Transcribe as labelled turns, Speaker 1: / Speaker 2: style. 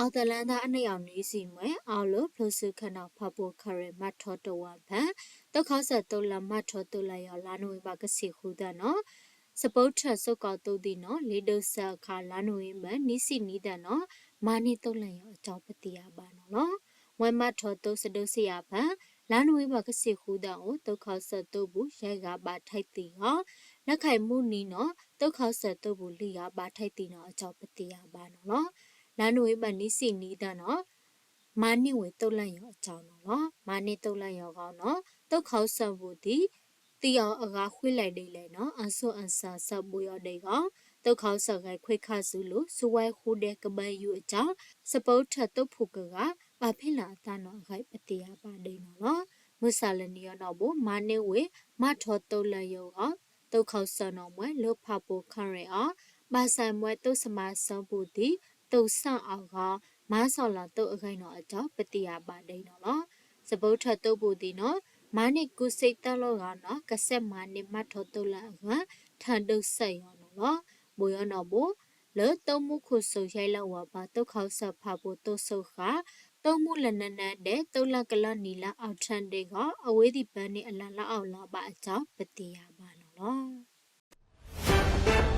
Speaker 1: Altalanda and the Amnisi, where Aulo, Plosucana, Papo, Curry, Matoto, one pan, the Casa Tola Matoto, Lano, Bagasi, Hudano, Supporter so called Dino, Lido Sel Carlano, Nisi Nidano, Manito Layo, Chopatia Banolo, when Matoto Sedosiapa, Lano Bagasi Hudao, the Casa Tobu, Shaga Bataiti, Nakai Munino, the Casa Tobu Lia Bataitino, Chopatia Banolo. လာနွေမနီစီနီဒနော်မာနိဝေတုတ်လန့်ရောအကြောင်းနော်မာနိတုတ်လန့်ရောကောနော်တုတ်ခေါဆပ်ဘူးတီတီအောင်အကားခွေးလိုက်တယ်လေနော်အဆုအဆာဆပ်ဘူးရတဲ့ကောင်တုတ်ခေါဆပ်ခိုင်ခွေခါစုလို့စဝဲခုတဲ့ကပန်းယူအကြောင်းစပုတ်ထတုတ်ဖုကကဘာဖိလာတနော်ခိုင်ပတိယပါဒိနော်မုဆာလနီရနော်ဘူးမာနိဝေမထောတုတ်လန့်ရောကောတုတ်ခေါဆပ်နော်မွဲလုဖပိုခရအောင်ဘာဆိုင်မွဲတုတ်စမဆပ်ဘူးတီတုတ်ဆန့်အောင်ကမားဆော်လာတုတ်အခိုင်တော့အကြောင်းပတိယပါဒိနော်စပုတ်ထတုတ်ဘူးတီနော်မာနိကုစိတ်တလောကနော်ကဆက်မာနိမထောတုတ်လန့်ကထန်တုတ်ဆက်ရောနော်ဘိုရနော်ဘူးလေတုံမှုခုဆုရိုက်လောက်ဝပါတုတ်ခေါဆပ်ဖဖို့တုတ်ဆုခတုံမှုလနနတဲ့တုတ်လကလနီလာအောက်ထန်တဲ့ကအဝေးဒီပန်းနေအလန်လောက်အောင်လာပါအကြောင်းပတိယပါနော်